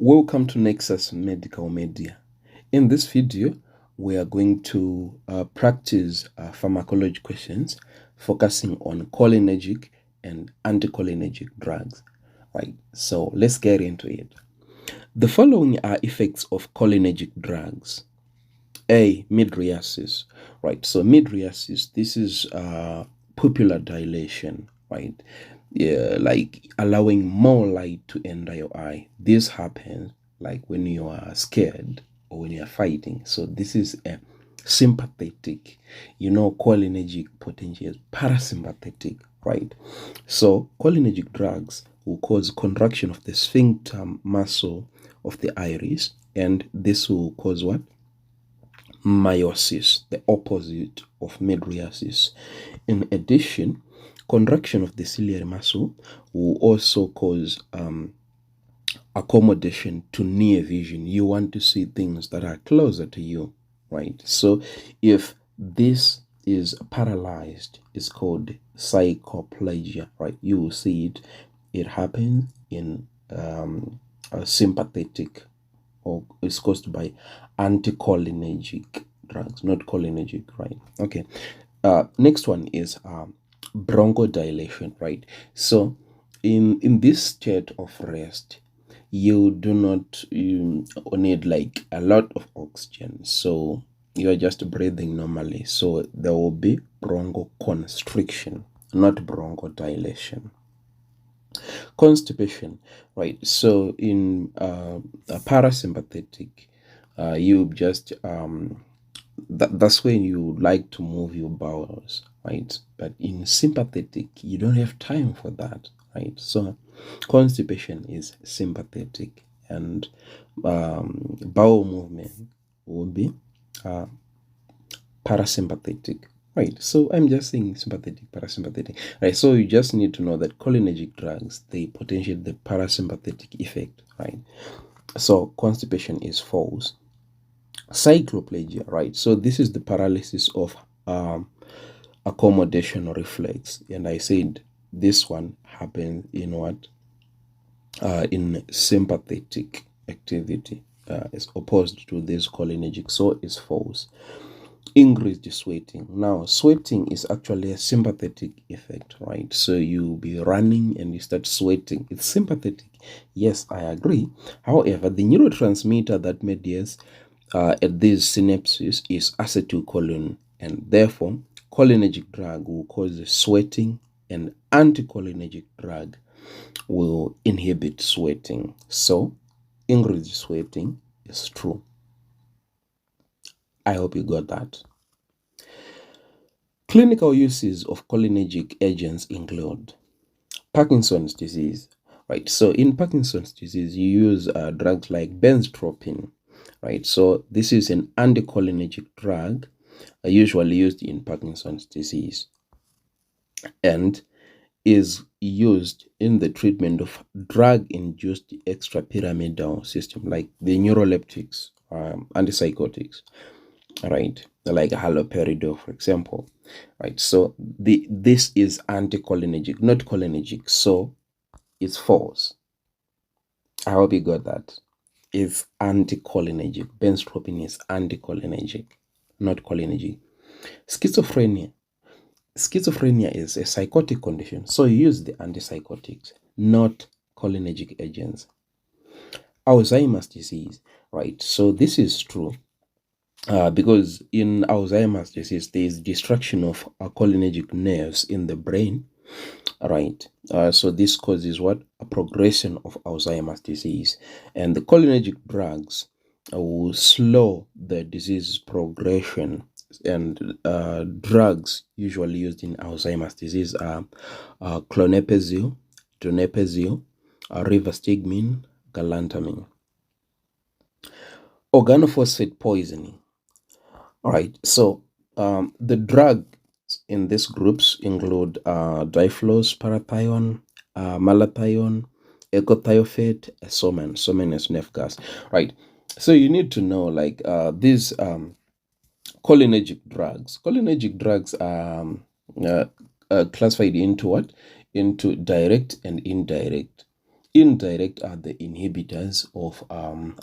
Welcome to Nexus Medical Media. In this video, we are going to practice pharmacology questions focusing on cholinergic and anticholinergic drugs. Right, so let's get into it. The following are effects of cholinergic drugs. A. Mydriasis. Right, so mydriasis, this is pupillar dilation, right? Yeah, like allowing more light to enter your eye. This happens like when you are scared or when you are fighting. So this is a sympathetic, cholinergic potential is parasympathetic, right? So cholinergic drugs will cause contraction of the sphincter muscle of the iris, and this will cause what? Miosis, the opposite of mydriasis. In addition, contraction of the ciliary muscle will also cause accommodation to near vision. You want to see things that are closer to you, right? So if this is paralyzed, it's called psychoplegia, right? You will see it. It happens in a sympathetic, or it's caused by anticholinergic drugs, not cholinergic, right? Okay. Next one is bronchodilation, right? So in this state of rest, you do not need like a lot of oxygen, so you are just breathing normally, so there will be bronchoconstriction, not bronchodilation. Constipation, right? So in parasympathetic, you just that's when you like to move your bowels, right? But in sympathetic, you don't have time for that, right? So constipation is sympathetic, and bowel movement will be parasympathetic, right? So I'm just saying sympathetic, parasympathetic, right? So you just need to know that cholinergic drugs, they potentiate the parasympathetic effect, right? So constipation is false. Cycloplegia, right? So this is the paralysis of accommodation reflex, and I said this one happens in what? In sympathetic activity, as opposed to this cholinergic, so it's false. Increased sweating. Now, sweating is actually a sympathetic effect, right? So you'll be running and you start sweating. It's sympathetic. Yes, I agree. However, the neurotransmitter that mediates at these synapses is acetylcholine, and therefore cholinergic drug will cause sweating, and anticholinergic drug will inhibit sweating. So increased sweating is true. I hope you got that. Clinical uses of cholinergic agents include Parkinson's disease, right? So in Parkinson's disease, you use drugs like benztropine, right? So this is an anticholinergic drug usually used in Parkinson's disease, and is used in the treatment of drug-induced extrapyramidal system, like the neuroleptics, antipsychotics, right? Like haloperidol, for example, right? So this is anticholinergic, not cholinergic, so it's false. I hope you got that. It's anticholinergic. Benztropine is anticholinergic, not cholinergic. Schizophrenia. Schizophrenia is a psychotic condition, so you use the antipsychotics, not cholinergic agents. Alzheimer's disease, right? So this is true because in Alzheimer's disease, there is destruction of cholinergic nerves in the brain, right? So this causes what? A progression of Alzheimer's disease, and the cholinergic drugs will slow the disease progression. And drugs usually used in Alzheimer's disease are clonoprazole, donepezil, rivastigmine, galantamine. Organophosphate poisoning. All right, so the drugs in these groups include difluroparathione, malathion, ecothiopate, soman is nerve gas, right? So you need to know like these cholinergic drugs. Cholinergic drugs are classified into what? Into direct and indirect. Indirect are the inhibitors of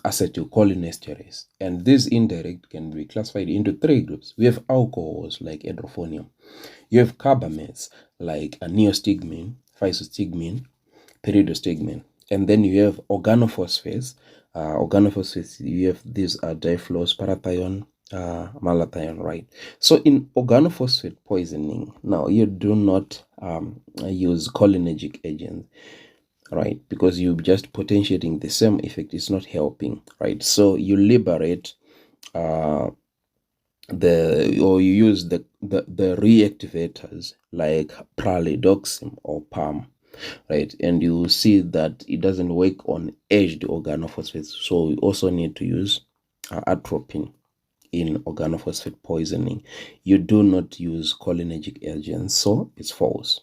acetylcholinesterase, and these indirect can be classified into three groups. We have alcohols like hydrophonium. You have carbamates like neostigmine, physostigmine, pyridostigmine, and then you have organophosphates. Organophosphates, you have these difluorous, parathione, malathion, right? So in organophosphate poisoning, now you do not use cholinergic agents, right? Because you're just potentiating the same effect. It's not helping, right? So you liberate or you use the reactivators like pralidoxim or PAM, right? And you see that it doesn't work on aged organophosphates. So we also need to use atropine in organophosphate poisoning. You do not use cholinergic agents, so it's false.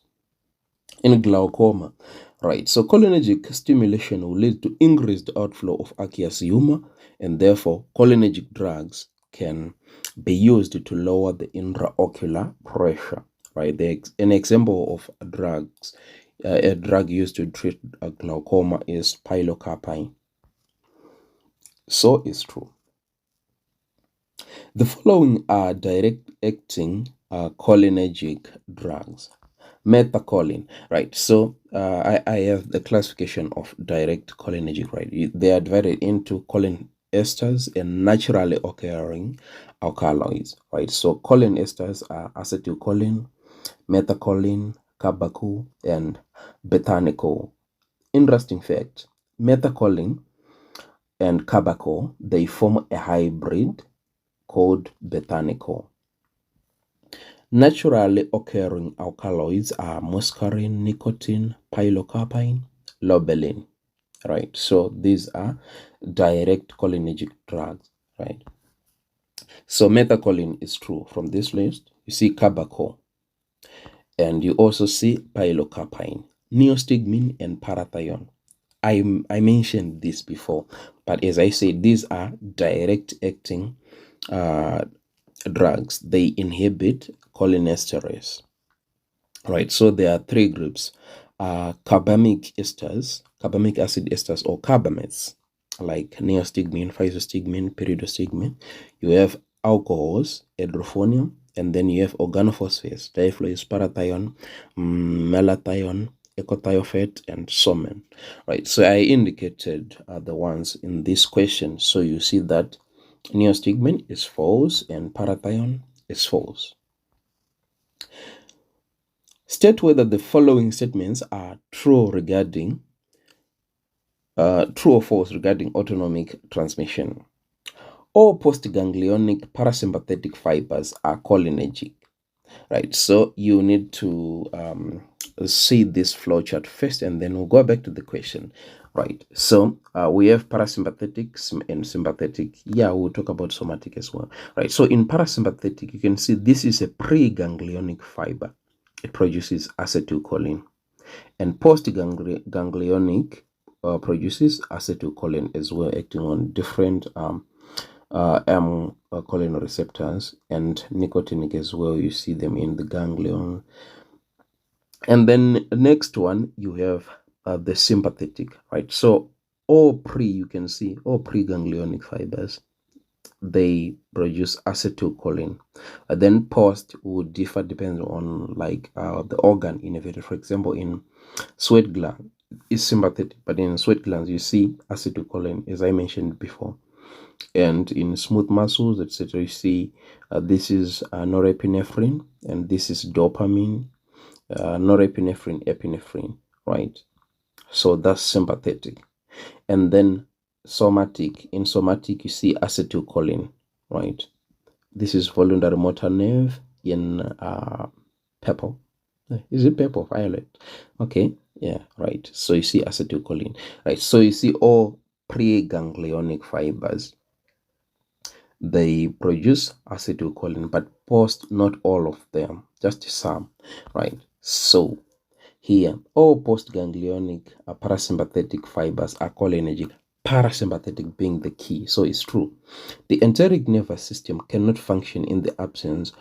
In glaucoma, right? So cholinergic stimulation will lead to increased outflow of aqueous humor, and therefore cholinergic drugs can be used to lower the intraocular pressure, right? An example of drugs, a drug used to treat glaucoma is pilocarpine. So it's true. The following are direct-acting cholinergic drugs. Methacholine, right? So I have the classification of direct cholinergic, right? They are divided into choline esters and naturally occurring alkaloids, right? So choline esters are acetylcholine, methacholine, carbaco, and bethanical. Interesting fact: methacholine and carbaco, they form a hybrid called bethanical. Naturally occurring alkaloids are muscarine, nicotine, pilocarpine, lobelin, right? So these are direct cholinergic drugs, right? So methacholine is true from this list. You see carbaco, and you also see pilocarpine, neostigmine, and parathione. I mentioned this before, but as I said, these are direct acting drugs. They inhibit cholinesterase, right? So there are three groups: carbamic esters, carbamic acid esters, or carbamates, like neostigmine, physostigmine, pyridostigmine. You have alcohols, hydrophonium, and then you have organophosphates, difluorous, parathione, malathion, ecothiophat, and somen, right? So I indicated the ones in this question. So you see that neostigmine is false and parathione is false. State whether the following statements are true regarding true or false regarding autonomic transmission. All postganglionic parasympathetic fibers are cholinergic, right? So you need to see this flowchart first, and then we'll go back to the question, right? So we have parasympathetic and sympathetic. Yeah, we'll talk about somatic as well, right? So in parasympathetic, you can see this is a pre-ganglionic fiber. It produces acetylcholine, and post-ganglionic produces acetylcholine as well, acting on different choline receptors, and nicotinic as well. You see them in the ganglion. And then the next one, you have the sympathetic, right? So you can see all pre-ganglionic fibers, they produce acetylcholine. Then post would differ depending on the organ innervated. For example, in sweat gland is sympathetic, but in sweat glands you see acetylcholine, as I mentioned before. And in smooth muscles, etc., you see this is norepinephrine, and this is dopamine, norepinephrine, epinephrine, right? So that's sympathetic. And then somatic, in somatic you see acetylcholine, right? This is voluntary motor nerve in purple. Is it purple? Violet? Okay, yeah, right. So you see acetylcholine, right? So you see all preganglionic fibers, they produce acetylcholine, but post not all of them, just some, right? So here, all postganglionic parasympathetic fibers are cholinergic, parasympathetic being the key. So it's true. The enteric nervous system cannot function in the absence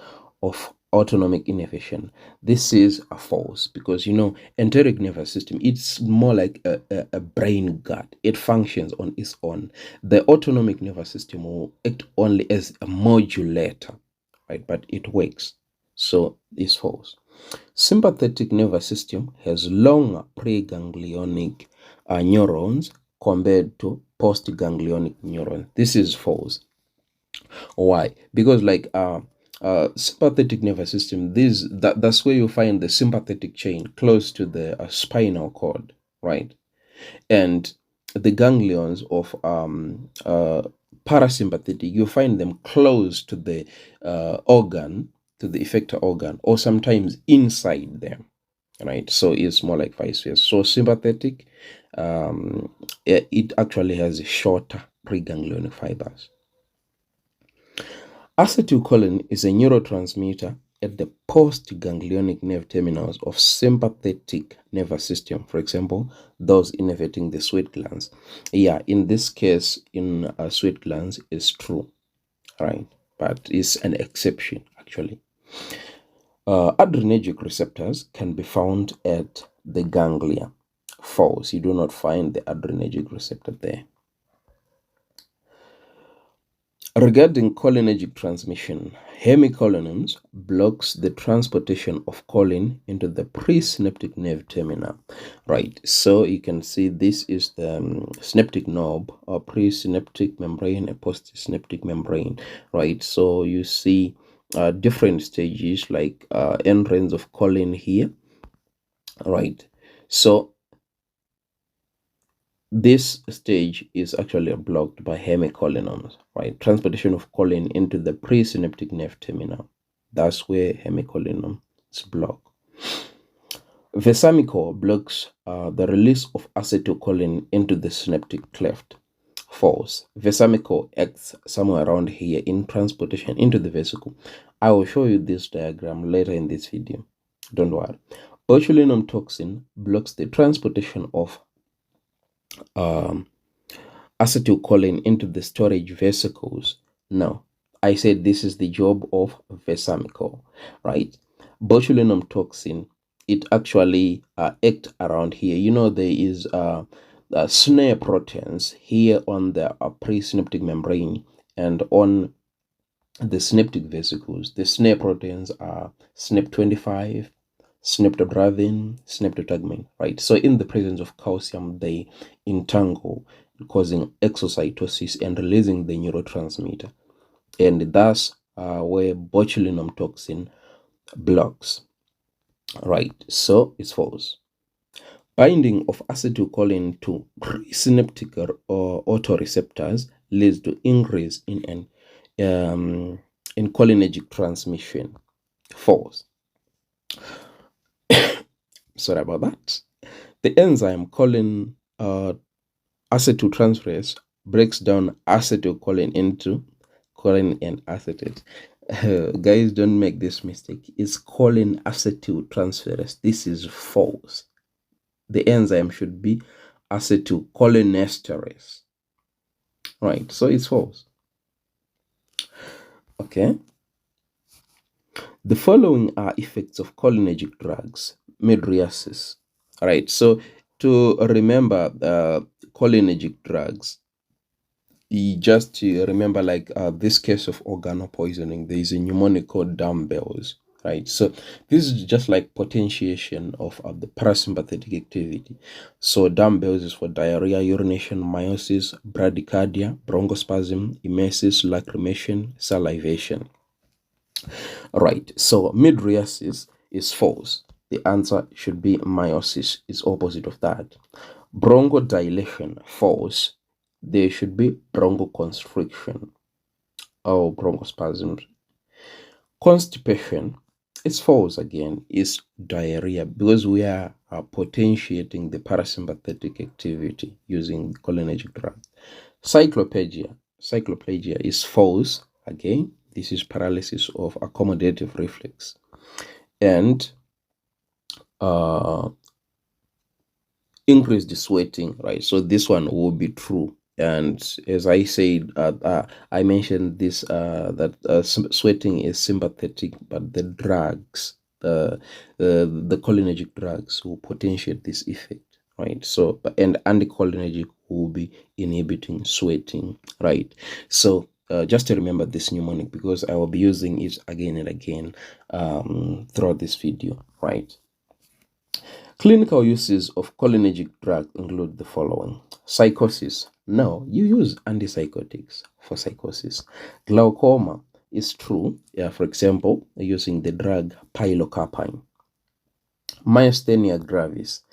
of autonomic innervation. This is a false, because enteric nervous system, it's more like a brain gut. It functions on its own. The autonomic nervous system will act only as a modulator, right? But it works, so it's false. Sympathetic nervous system has longer preganglionic neurons compared to postganglionic neurons. This is false. Why? Because sympathetic nervous system, that's where you find the sympathetic chain close to the spinal cord, right? And the ganglions of parasympathetic, you find them close to the organ, to the effector organ, or sometimes inside them, right? So it's more like vice versa. So sympathetic, it actually has shorter preganglionic fibers. Acetylcholine is a neurotransmitter at the postganglionic nerve terminals of sympathetic nervous system. For example, those innervating the sweat glands. Yeah, in this case, in sweat glands is true, right? But it's an exception, actually. Adrenergic receptors can be found at the ganglia. False. You do not find the adrenergic receptor there. Regarding cholinergic transmission, hemicholineins blocks the transportation of choline into the presynaptic nerve terminal. Right, so you can see this is the synaptic knob, or presynaptic membrane and postsynaptic membrane. Right, so you see different stages, like entrance of choline here. Right, so this stage is actually blocked by hemicholineins, right? Transportation of choline into the presynaptic nerve terminal. That's where hemicholineins block. Vesamichol blocks the release of acetylcholine into the synaptic cleft. False. Vesamichol acts somewhere around here in transportation into the vesicle. I will show you this diagram later in this video. Don't worry. Botulinum toxin blocks the transportation of acetylcholine into the storage vesicles. Now, I said this is the job of vesamichol, right? Botulinum toxin, it actually acts around here. There is snare proteins here on the presynaptic membrane and on the synaptic vesicles. The snare proteins are SNP25, synaptodravin, synaptotagmin, right? So in the presence of calcium, they entangle, causing exocytosis and releasing the neurotransmitter. And that's where botulinum toxin blocks, right? So it's false. Binding of acetylcholine to presynaptic or autoreceptors leads to increase in cholinergic transmission. False. Sorry about that. The enzyme choline acetyltransferase breaks down acetylcholine into choline and acetate. Guys, don't make this mistake. It's choline acetyltransferase. This is false. The enzyme should be acetylcholinesterase. Right, so it's false. Okay. The following are effects of cholinergic drugs. Mydriasis. All right, so to remember cholinergic drugs, you just remember this case of organopoisoning. There is a mnemonic called dumbbells, right? So this is just like potentiation of the parasympathetic activity. So dumbbells is for diarrhea, urination, meiosis, bradycardia, bronchospasm, emesis, lacrimation, salivation. Right, so mydriasis is false. The answer should be meiosis, is opposite of that. Bronchodilation, false. There should be bronchoconstriction or bronchospasms. Constipation is false again, is diarrhea, because we are potentiating the parasympathetic activity using cholinergic drugs. Cycloplegia is false again. This is paralysis of accommodative reflex. And increased sweating, right? So this one will be true And as I said, I mentioned this that sweating is sympathetic, but the drugs, the cholinergic drugs, will potentiate this effect, right? So, and anticholinergic will be inhibiting sweating, right? So, just to remember this mnemonic, because I will be using it again and again throughout this video, right? Clinical uses of cholinergic drugs include the following. Psychosis. No, you use antipsychotics for psychosis. Glaucoma is true. For example, using the drug pilocarpine. Myasthenia gravis.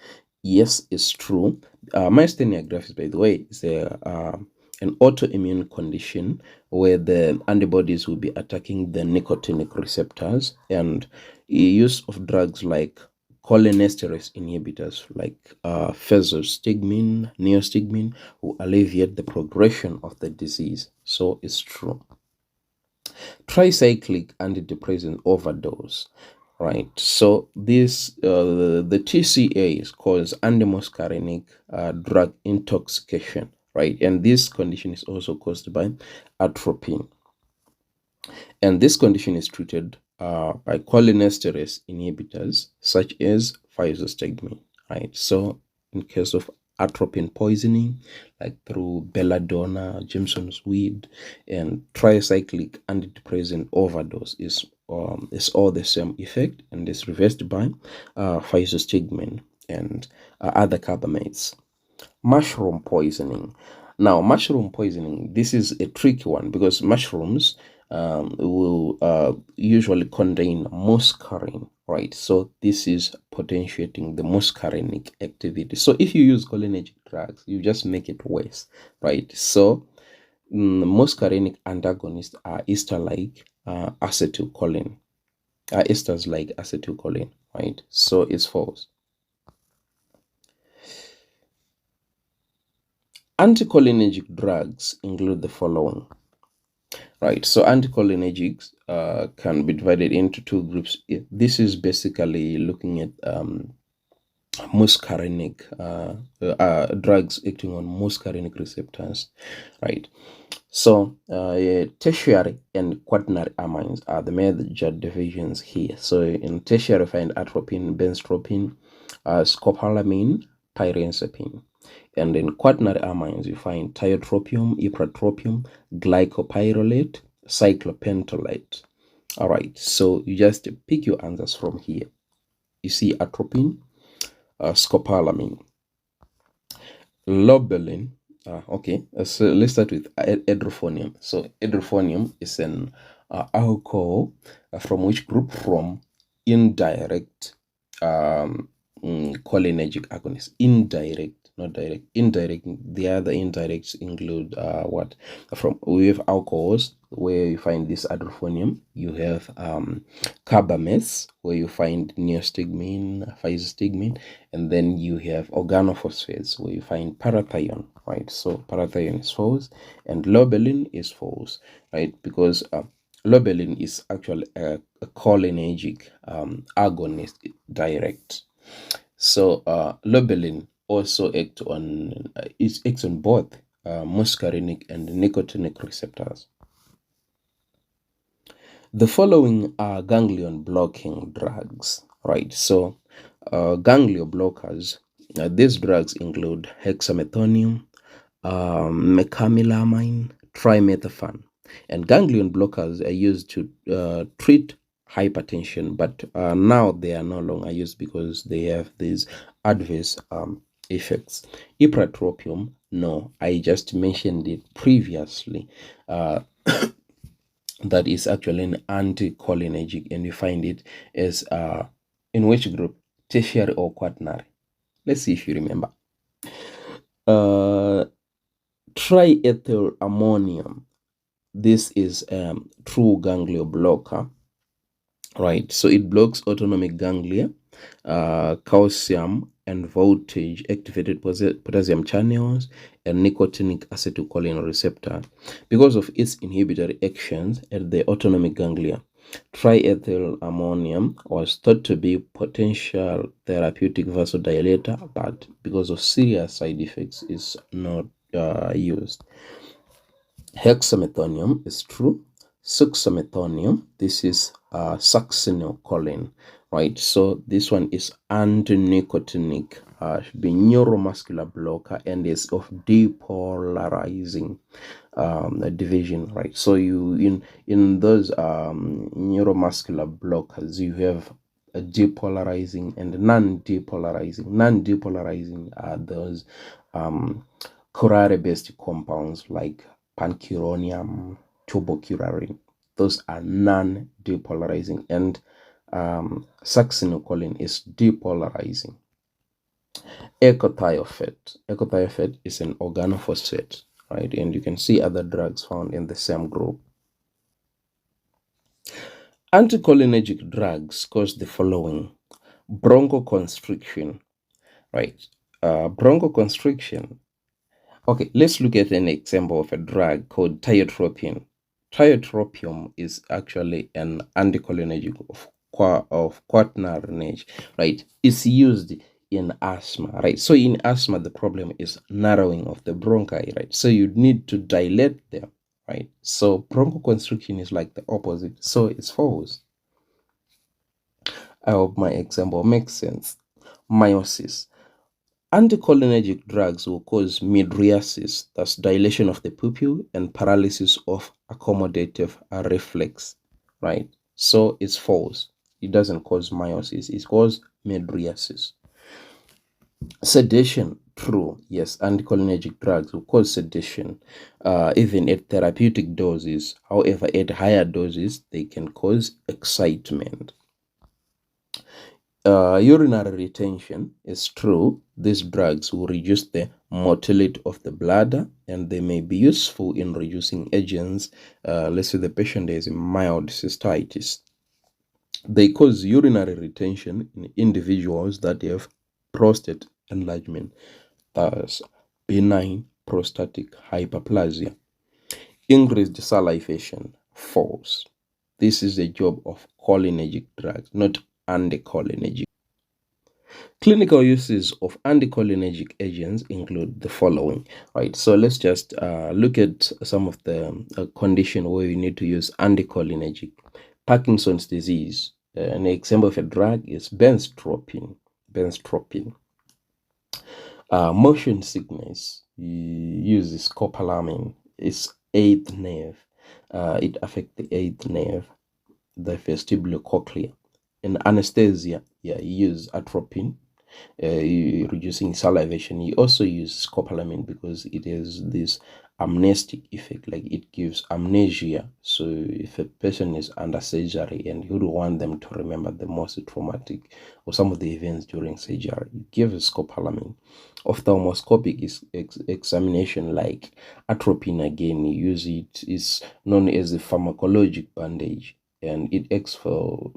Yes, it's true. Myasthenia gravis, by the way, is an autoimmune condition where the antibodies will be attacking the nicotinic receptors, and use of drugs like cholinesterase inhibitors like physostigmine, neostigmine will alleviate the progression of the disease. So it's true. Tricyclic antidepressant overdose. Right, so this the TCAs cause antimuscarinic drug intoxication, right, and this condition is also caused by atropine, and this condition is treated by cholinesterase inhibitors such as physostigmine, right? So in case of atropine poisoning, like through belladonna, Jameson's weed, and tricyclic antidepressant overdose is all the same effect, and is reversed by physostigmine and other carbamates. Mushroom poisoning. Now, mushroom poisoning, this is a tricky one because mushrooms will usually contain muscarine, right? So this is potentiating the muscarinic activity. So if you use cholinergic drugs, you just make it worse, right? So muscarinic antagonists are ester-like acetylcholine, esters like acetylcholine, right? So it's false. Anticholinergic drugs include the following. Right, so anticholinergics can be divided into two groups. This is basically looking at muscarinic drugs acting on muscarinic receptors, right? So tertiary and quaternary amines are the major divisions here. So in tertiary, find atropine, benztropine, scopolamine, pyrazine. And in quaternary amines, you find tiotropium, ipratropium, glycopyrrolate, cyclopentolate. All right, so you just pick your answers from here. You see atropine, scopolamine, lobelin. Okay, so let's start with edrophonium. So edrophonium is an alcohol from which group? From indirect cholinergic agonist. Indirect, not direct. Indirect. The other indirects include what? We have alcohols where you find this edrophonium. You have carbamates where you find neostigmine, physostigmine, and then you have organophosphates where you find parathion, right? So parathion is false, and lobelin is false, right? Because lobelin is actually a cholinergic agonist direct. So lobelin also acts on both muscarinic and nicotinic receptors. The following are ganglion blocking drugs, right? So ganglion blockers, these drugs include hexamethonium, mecamilamine, trimethophan. And ganglion blockers are used to treat hypertension, but now they are no longer used because they have these adverse effects. Ipratropium, no, I just mentioned it previously. That is actually an anticholinergic, and you find it as in which group? Tertiary or quaternary? Let's see if you remember. Triethylammonium. This is true ganglion blocker, right? So it blocks autonomic ganglia, calcium and voltage activated potassium channels, and nicotinic acetylcholine receptor. Because of its inhibitory actions at the autonomic ganglia, triethylammonium was thought to be potential therapeutic vasodilator, but because of serious side effects, is not used. Hexamethonium is true. Succinylcholine, this is succinylcholine, right? So this one is antinicotinic, should be neuromuscular blocker, and is of depolarizing division, right? So you in those neuromuscular blockers, you have a depolarizing and non-depolarizing. Non-depolarizing are those curare-based compounds like pancuronium, tuberculin. Those are non-depolarizing, and succinylcholine is depolarizing. Ecothiophat is an organophosphate, right? And you can see other drugs found in the same group. Anticholinergic drugs cause the following: bronchoconstriction, right? Bronchoconstriction. Okay, let's look at an example of a drug called tiotropium. Tiotropium is actually an anticholinergic of quaternary nature, right? It's used in asthma, right? So in asthma, the problem is narrowing of the bronchi, right? So you need to dilate them, right? So bronchoconstriction is like the opposite, so it's false. I hope my example makes sense. Meiosis. Anticholinergic drugs will cause mydriasis, that's dilation of the pupil, and paralysis of accommodative reflex, right? So it's false. It doesn't cause meiosis, it causes mydriasis. Sedation, true. Yes, anticholinergic drugs will cause sedation, even at therapeutic doses. However, at higher doses, they can cause excitement. Urinary retention is true. These drugs will reduce the motility of the bladder, and they may be useful in reducing agents. Let's say the patient has mild cystitis. They cause urinary retention in individuals that have prostate enlargement, thus benign prostatic hyperplasia. Increased salivation, false. This is the job of cholinergic drugs, not anticholinergic. Clinical uses of anticholinergic agents include the following, right? So let's just look at some of the condition where you need to use anticholinergic. Parkinson's disease. An example of a drug is benztropine. Motion sickness. You use scopolamine. It's eighth nerve. It affects the eighth nerve, the vestibulocochlear. In anesthesia, you use atropine. Reducing salivation. You also use scopolamine because it has this amnestic effect, like it gives amnesia. So if a person is under surgery and you don't want them to remember the most traumatic or some of the events during surgery, you give scopolamine. Ophthalmoscopic examination, like atropine, again, you use it, is known as a pharmacologic bandage, and it acts for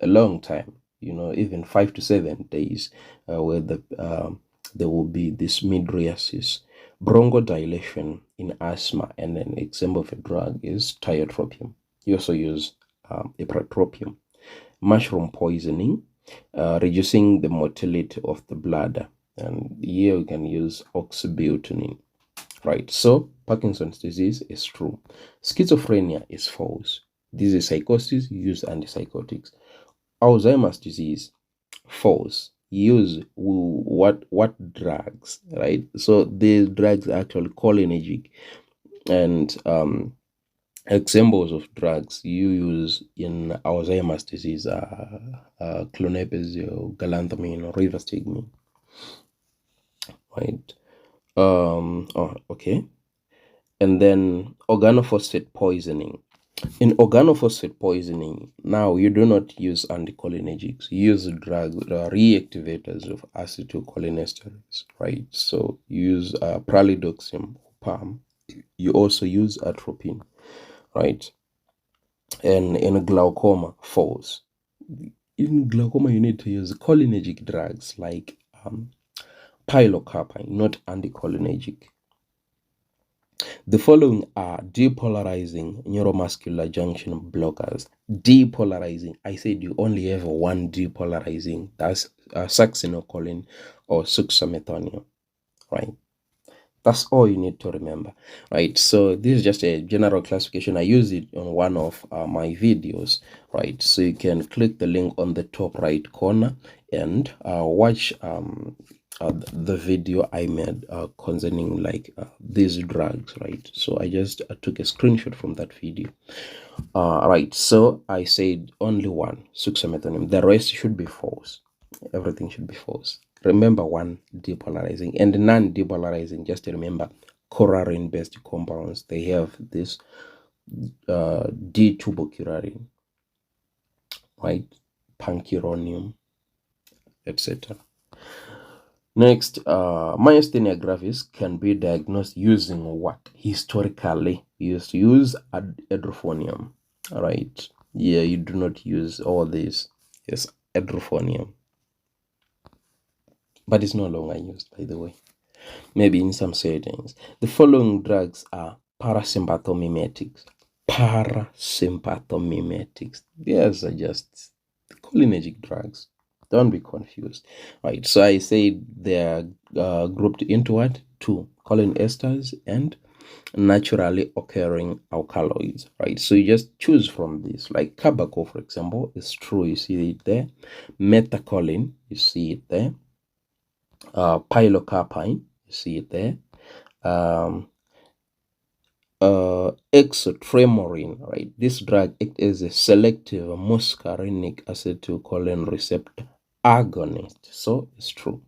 a long time, even 5 to 7 days, where there will be this mydriasis. Bronchodilation in asthma, and an example of a drug is tiotropium. You also use ipratropium. Mushroom poisoning, reducing the motility of the bladder, and here we can use oxybutynin, right? So Parkinson's disease is true. Schizophrenia is false. This is psychosis, use antipsychotics. Alzheimer's disease, false. Use what drugs, right? So these drugs are actually cholinergic, and examples of drugs you use in Alzheimer's disease are clonazepam, galantamine, or rivastigmine, right? Okay. And then organophosphate poisoning. In organophosphate poisoning, now you do not use anticholinergics. You use drugs, reactivators of acetylcholinesterase, right? So you use pralidoxim, PAM. You also use atropine, right? And in glaucoma, false. In glaucoma, you need to use cholinergic drugs like pilocarpine, not anticholinergic. The following are depolarizing neuromuscular junction blockers. Depolarizing, I said you only have one depolarizing, that's succinylcholine or succinylcholine, right? That's all you need to remember, right? So this is just a general classification. I use it on one of my videos, right? So you can click the link on the top right corner and watch the video I made concerning like these drugs, right? So I just took a screenshot from that video. Right, so I said only one, succinylmethonym. The rest should be false. Everything should be false. Remember one depolarizing and non-depolarizing. Just remember curarine-based compounds. They have this D-tubocurarine, right? Pancuronium, etc. Next, myasthenia gravis can be diagnosed using what? Historically, you used to use edrophonium, right? Yeah, you do not use all this. Yes, edrophonium. But it's no longer used, by the way. Maybe in some settings. The following drugs are parasympathomimetics. Parasympathomimetics. These are just cholinergic drugs. Don't be confused. Right, so I said they're grouped into what? Two, choline esters and naturally occurring alkaloids, right? So you just choose from this. Like carbaco, for example, is true. You see it there. Methacholine, you see it there. Pilocarpine, you see it there. Exotremorine, right? This drug is a selective muscarinic acetylcholine receptor agonist, so it's true.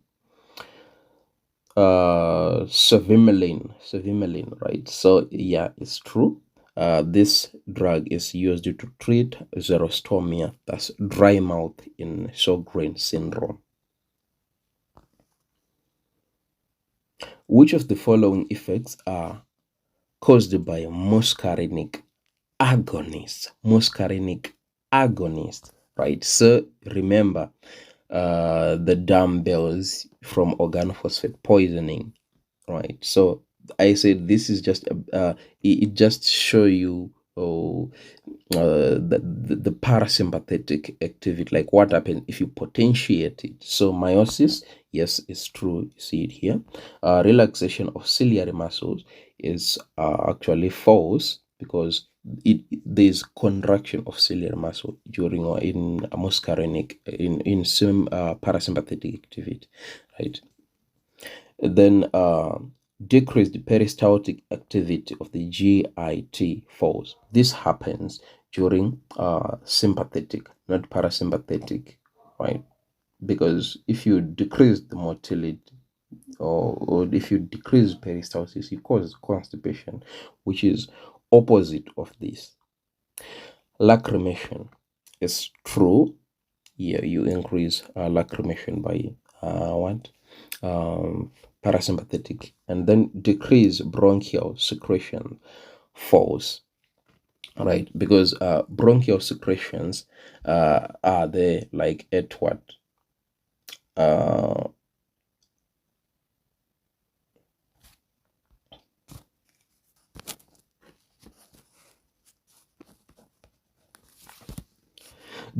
Cevimeline, right? So yeah, it's true. This drug is used to treat xerostomia, that's dry mouth in Sjogren syndrome. Which of the following effects are caused by muscarinic agonist? Muscarinic agonist, right? So remember the dumbbells from organophosphate poisoning, right? So I said this is just it just show you the parasympathetic activity, like what happened if you potentiate it. So meiosis, yes, it's true. You see it here. Relaxation of ciliary muscles is actually false, because there's contraction of ciliary muscle during or in a muscarinic in some parasympathetic activity, right? Then decreased peristaltic activity of the GIT falls. This happens during sympathetic, not parasympathetic, right? Because if you decrease the motility, or if you decrease peristalsis, you cause constipation, which is opposite of this. Lacrimation is true. Yeah, you increase lacrimation by what? Parasympathetic, and then decrease bronchial secretion false, right? Because bronchial secretions are there like at what?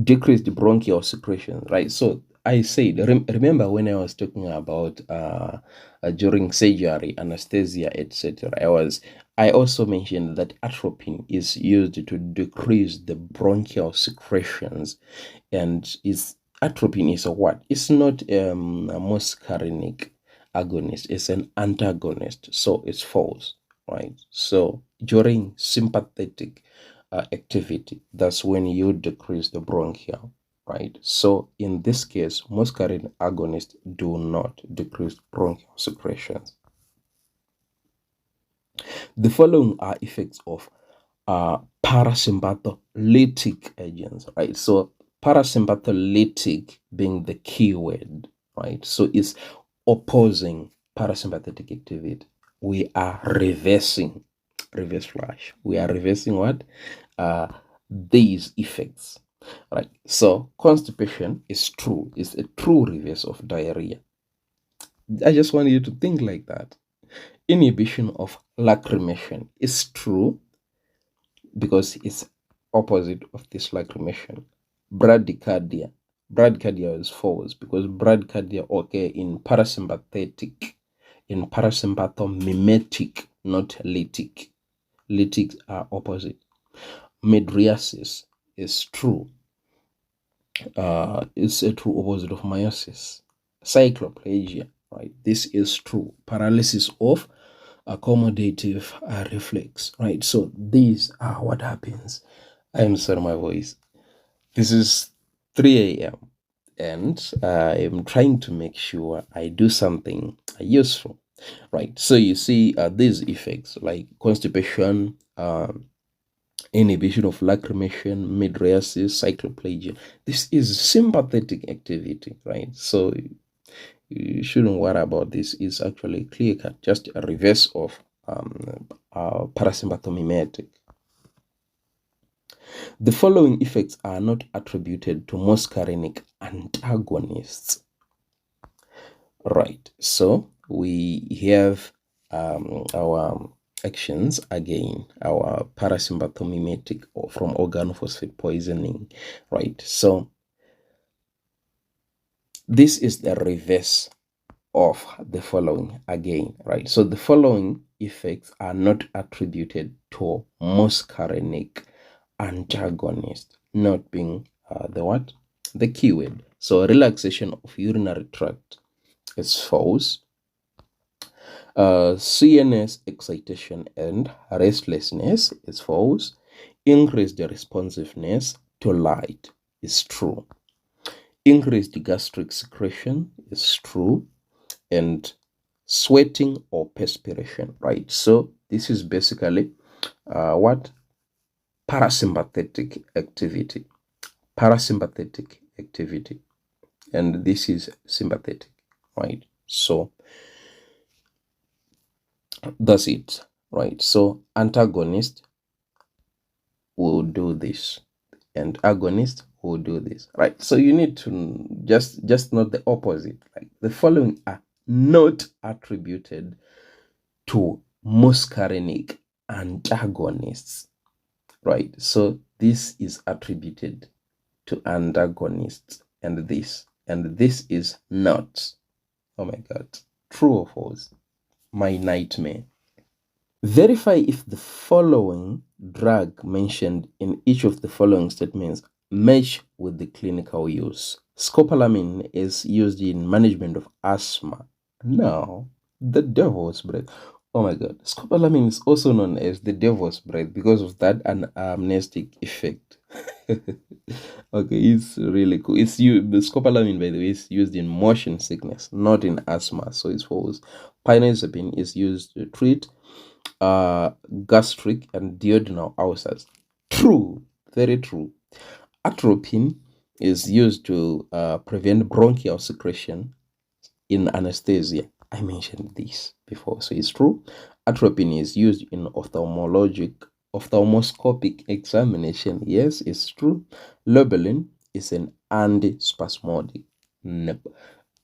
Decrease the bronchial secretion, right? So I said, remember when I was talking about during surgery, anesthesia, etc. I also mentioned that atropine is used to decrease the bronchial secretions, and atropine is a what? It's not a muscarinic agonist, it's an antagonist, so it's false, right? So during sympathetic activity, that's when you decrease the bronchial, right? So in this case, muscarinic agonists do not decrease bronchial secretions. The following are effects of parasympatholytic agents, right? So parasympatholytic being the key word, right? So it's opposing parasympathetic activity. We are reversing, reverse flash. We are reversing what? These effects, right? So constipation is true. It's a true reverse of diarrhea. I just want you to think like that. Inhibition of lacrimation is true, because it's opposite of this lacrimation. Bradycardia is false, because bradycardia occur in parasympathetic in parasympathomimetic, not lytic. Lytics are opposite. Mydriasis is true. It's a true opposite of meiosis. Cycloplegia, right? This is true. Paralysis of accommodative reflex, right? So these are what happens. I'm sorry, my voice. This is 3 a.m. and I'm trying to make sure I do something useful, right? So you see these effects like constipation, inhibition of lacrimation, mydriasis, cycloplegia. This is sympathetic activity, right? So you shouldn't worry about this. It's actually clear cut, just a reverse of parasympathomimetic. The following effects are not attributed to muscarinic antagonists. Right, so we have our actions again, our parasympathomimetic from organophosphate poisoning, right? So this is the reverse of the following again, right? So the following effects are not attributed to muscarinic antagonist, not being the what? The keyword. So relaxation of urinary tract is false. CNS excitation and restlessness is false. Increased responsiveness to light is true. Increased gastric secretion is true. And sweating or perspiration, right? So this is basically what? Parasympathetic activity. Parasympathetic activity. And this is sympathetic, right? So that's it, right? So antagonist will do this and agonist will do this, right? So you need to just note the opposite. Like the following are not attributed to muscarinic antagonists, right? So this is attributed to antagonists, and this is not. Oh my God, true or false? My nightmare. Verify if the following drug mentioned in each of the following statements match with the clinical use. Scopolamine is used in management of asthma. No, the devil's breath. Oh my God. Scopolamine is also known as the devil's breath because of that amnestic effect. Okay, it's really cool. The scopolamine, by the way, is used in motion sickness, not in asthma. So it's false. Pyrenzapine is used to treat gastric and duodenal ulcers. True, very true. Atropine is used to prevent bronchial secretion in anesthesia. I mentioned this before, so it's true. Atropine is used in ophthalmoscopic examination. Yes, it's true. Lobeline is an antispasmodic. Nope.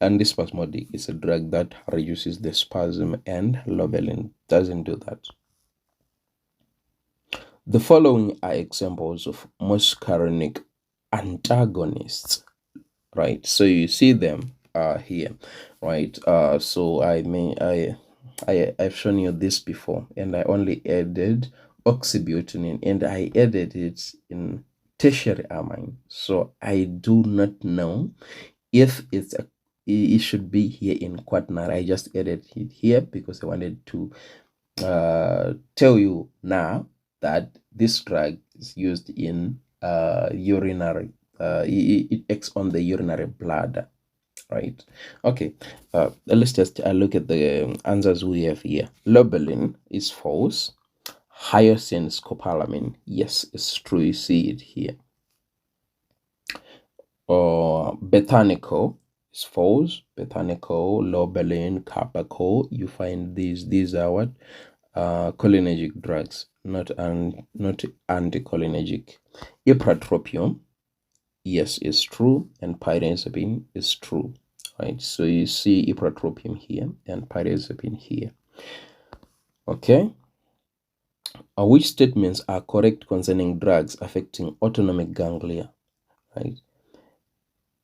Antispasmodic is a drug that reduces the spasm, and lobeline doesn't do that. The following are examples of muscarinic antagonists, right? So you see them here, right? So I've shown you this before, and I only added oxybutynin, and I added it in tertiary amine. So I do not know if it should be here in quaternary. I just added it here because I wanted to tell you now that this drug is used in urinary. It acts on the urinary bladder, right? Okay, let's just look at the answers we have here. Lobeline is false. Hyoscine scopolamine, yes, it's true. You see it here. Bethanical is false. Bethanical, lobeline, carbaco. You find these are what? Cholinergic drugs, not anticholinergic. Ipratropium, yes, is true, and pyrenzapine is true, right? So you see ipratropium here and pyrenzapine here. Okay. Which statements are correct concerning drugs affecting autonomic ganglia, right?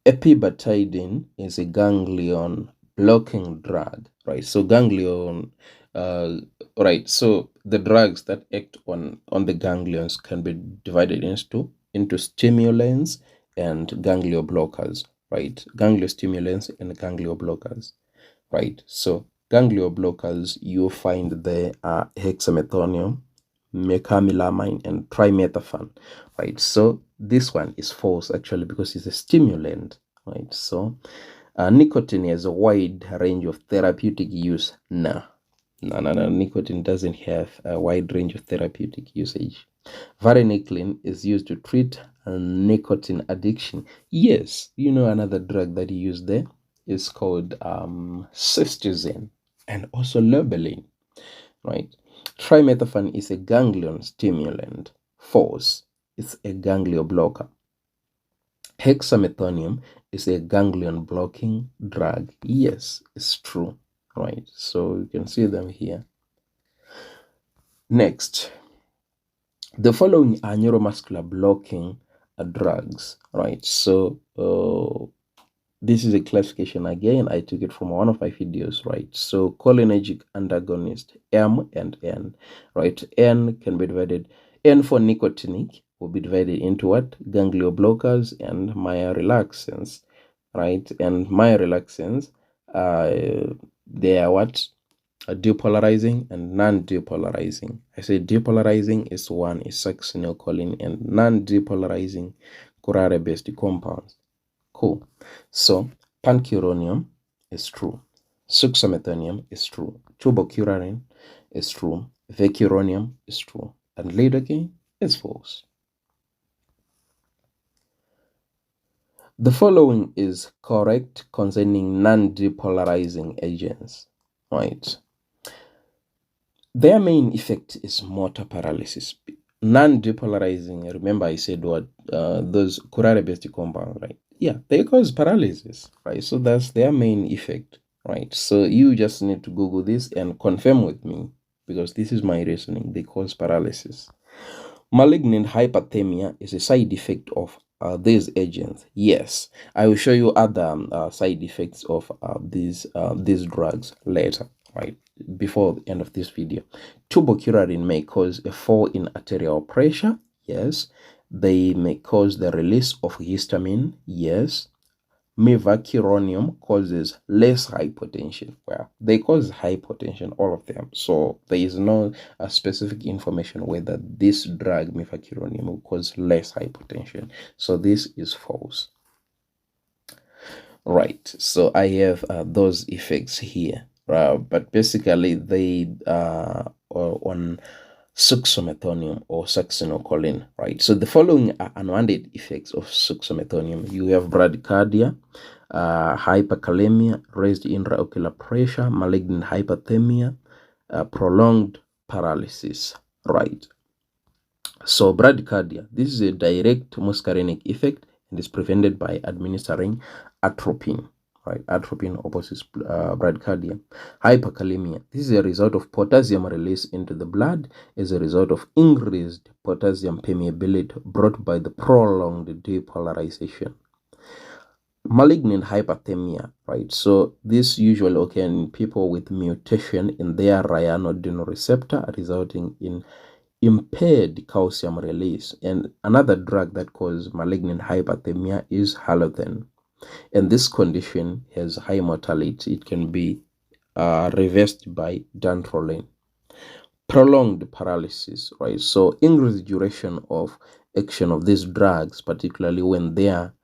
Epibatidine is a ganglion blocking drug, right? So right, so the drugs that act on the ganglions can be divided into stimulants and ganglioblockers, right? Gangliostimulants and ganglioblockers, right? So ganglioblockers, you find there are hexamethonium, mecamilamine, and trimethophan, right? So this one is false actually because it's a stimulant, right? So nicotine has a wide range of therapeutic use. No, nicotine doesn't have a wide range of therapeutic usage. Varenicline is used to treat nicotine addiction. Yes, you know, another drug that you use there is called cystine and also lobeline, right? Trimethophan is a ganglion stimulant. False, it's a ganglioblocker. Hexamethonium is a ganglion blocking drug. Yes, it's true, right? So you can see them here. Next, the following are neuromuscular blocking drugs, right? So this is a classification again. I took it from one of my videos, right? So cholinergic antagonist, M and N, right? N can be divided, N for nicotinic will be divided into what? Ganglioblockers and myorelaxants, right? And myorelaxants, they are what? Depolarizing and non-depolarizing. I say depolarizing is one is succinylcholine, and non-depolarizing curare-based compounds. Cool. So pancuronium is true. Succinylcholine is true. Tubocurarine is true. Vecuronium is true. And lidocaine is false. The following is correct concerning non-depolarizing agents, right? Their main effect is motor paralysis. Non-depolarizing, remember I said what? Those curare-based compounds, right? Yeah, they cause paralysis, right? So that's their main effect, right? So you just need to Google this and confirm with me, because this is my reasoning. They cause paralysis. Malignant hyperthermia is a side effect of these agents. Yes, I will show you other side effects of these drugs later, right, before the end of this video. Tubocurarine may cause a fall in arterial pressure. Yes. They may cause the release of histamine. Yes. Mivacuronium causes less hypotension. Well, they cause hypotension, all of them. So there is no specific information whether this drug, mivacuronium, will cause less hypotension. So this is false. Right. So I have those effects here. But basically, they are on succinylcholine or succinylcholine, right? So the following are unwanted effects of succinylcholine. You have bradycardia, hyperkalemia, raised intraocular pressure, malignant hyperthermia, prolonged paralysis, right? So bradycardia, this is a direct muscarinic effect and is prevented by administering atropine. Right, atropine opposes bradycardia. Hyperkalemia, this is a result of potassium release into the blood as a result of increased potassium permeability brought by the prolonged depolarization. Malignant hyperthermia, right? So this usually occurs in people with mutation in their ryanodine receptor, resulting in impaired calcium release. And another drug that causes malignant hyperthermia is halothane. And this condition has high mortality. It can be reversed by dantrolene. Prolonged paralysis, right? So increased duration of action of these drugs, particularly when they are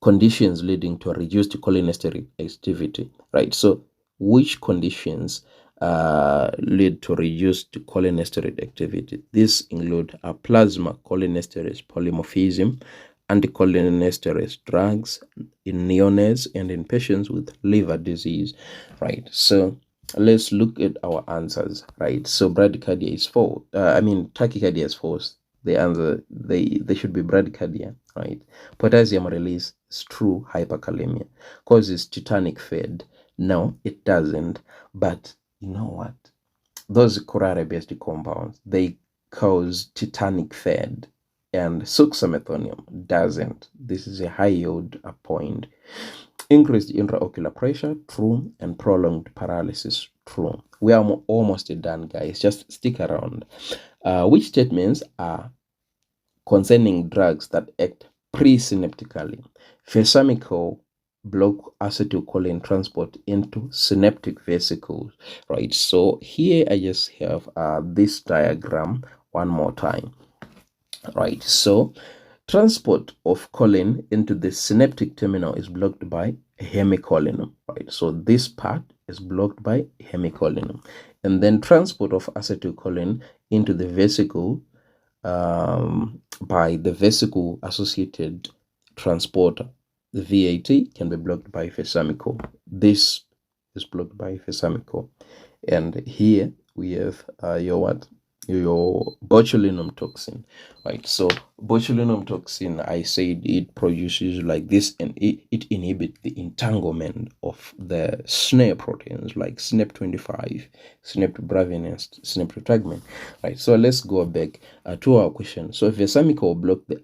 conditions leading to a reduced cholinergic activity, right? So which conditions lead to reduced cholinergic activity? These include a plasma cholinesterase polymorphism, anticholinesterase drugs in neonates and in patients with liver disease, right? So let's look at our answers, right? So bradycardia is false. Tachycardia is false. The answer, they should be bradycardia, right? Potassium release is true. Hyperkalemia causes tetanic fade. No, it doesn't. But you know what? Those curare-based compounds, they cause tetanic fade, and succinylcholine doesn't. This is a high yield point. Increased intraocular pressure, true, and prolonged paralysis, true. We are almost done, guys. Just stick around. Which statements are concerning drugs that act presynaptically? Pharmacolology block acetylcholine transport into synaptic vesicles, right? So here I just have this diagram one more time, right? So transport of choline into the synaptic terminal is blocked by hemicholine, right? So this part is blocked by hemicholine, and then transport of acetylcholine into the vesicle by the vesicle associated transporter. The VAT can be blocked by Fesamico. This is blocked by Fesamico. And here we have your botulinum toxin, right? So botulinum toxin, I said it produces like this, and it inhibits the entanglement of the snare proteins like SNAP25, SNAP-bravin, and SNAP-trotagmin, right? So let's go back to our question. So Vesamico block the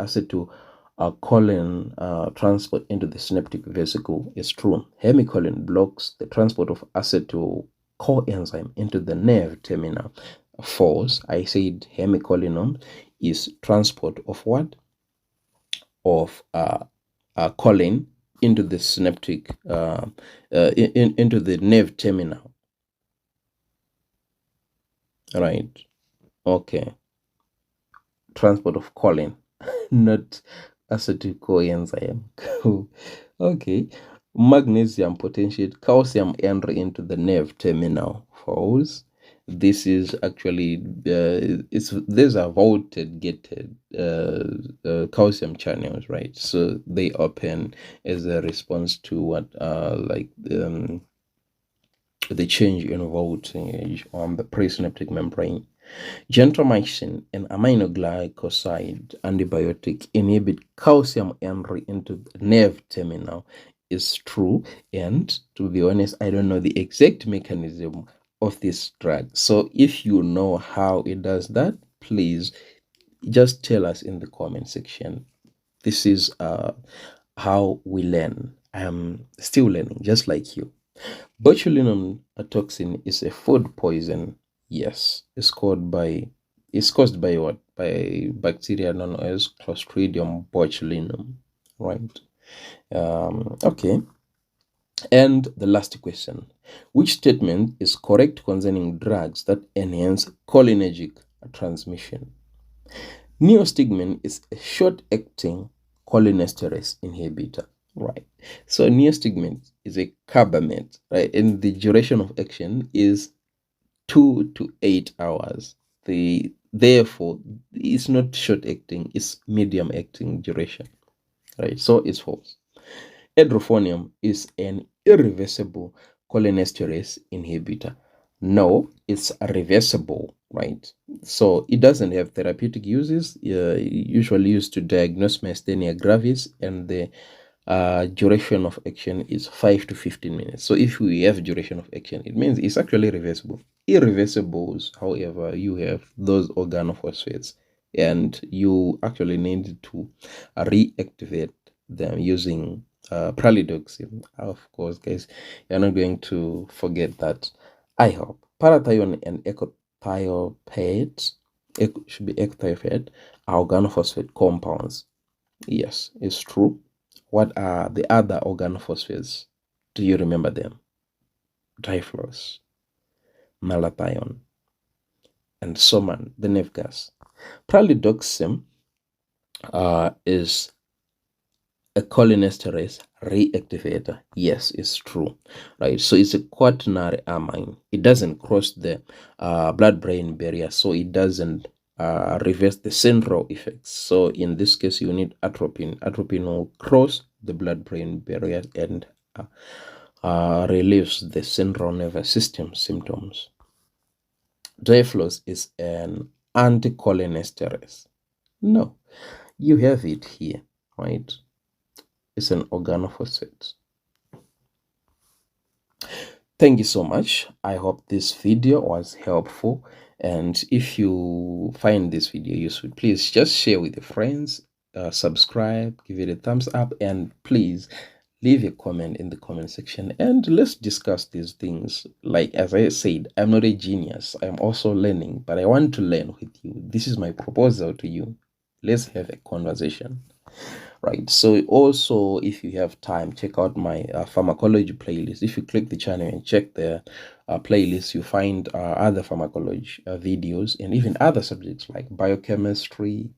choline transport into the synaptic vesicle is true. Hemicholine blocks the transport of acetyl coenzyme into the nerve terminal. False. I said hemicholinum is transport of what? Of choline into the synaptic into the nerve terminal. Right. Okay. Transport of choline, not acetyl coenzyme. Okay. Magnesium potentiate calcium entry into the nerve terminal. False. This is actually these are voltage gated calcium channels, right? So they open as a response to what the change in voltage on the presynaptic membrane. Gentamicin, an aminoglycoside antibiotic, inhibit calcium entry into the nerve terminal is true. And to be honest, I don't know the exact mechanism of this drug. So if you know how it does that, please just tell us in the comment section. This is how we learn. I am still learning, just like you. Botulinum toxin is a food poison. Yes, it's caused by what? By bacteria known as Clostridium botulinum, right? Okay. And the last question: which statement is correct concerning drugs that enhance cholinergic transmission? Neostigmine is a short-acting cholinesterase inhibitor, right? So neostigmine is a carbamet, right? And the duration of action is 2 to 8 hours. Therefore, it's not short-acting, it's medium-acting duration, right? So it's false. Edrophonium is an irreversible cholinesterase inhibitor. No, it's reversible, right? So it doesn't have therapeutic uses, usually used to diagnose myasthenia gravis, and the duration of action is 5 to 15 minutes. So if we have duration of action, it means it's actually reversible. Irreversibles, however, you have those organophosphates, and you actually need to reactivate them using pralidoxime. Of course, guys, you're not going to forget that. I hope. Parathione and ecothiopate, should be ecothiopate, are organophosphate compounds. Yes, it's true. What are the other organophosphates? Do you remember them? Trifluorous, malathion, and soman, the nerve gas. Pralidoxime is a cholinesterase reactivator. Yes, it's true, right? So it's a quaternary amine. It doesn't cross the blood-brain barrier, so it doesn't reverse the central effects. So in this case, you need atropine. Atropine will cross the blood-brain barrier and relieves the central nervous system symptoms. Diaflose is an anticholinesterase. No, you have it here, right? It's an organophosphate. Thank you so much. I hope this video was helpful, and if you find this video useful, please just share with your friends, subscribe, give it a thumbs up, and please leave a comment in the comment section and let's discuss these things. Like, as I said, I'm not a genius. I'm also learning, but I want to learn with you. This is my proposal to you. Let's have a conversation. Right. So also, if you have time, check out my pharmacology playlist. If you click the channel and check the playlist, you find other pharmacology videos and even other subjects like biochemistry,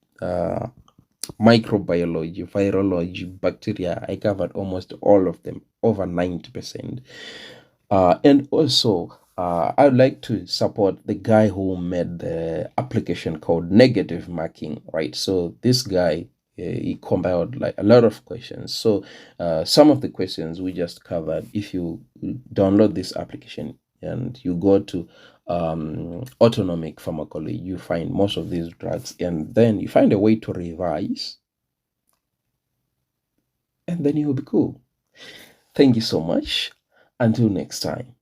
microbiology, virology, bacteria. I covered almost all of them, over 90%. And also, I would like to support the guy who made the application called negative marking, right? So this guy, he compiled like a lot of questions. So some of the questions we just covered. If you download this application and you go to Autonomic Pharmacology, you find most of these drugs, and then you find a way to revise, and then you'll be cool. Thank you so much. Until next time.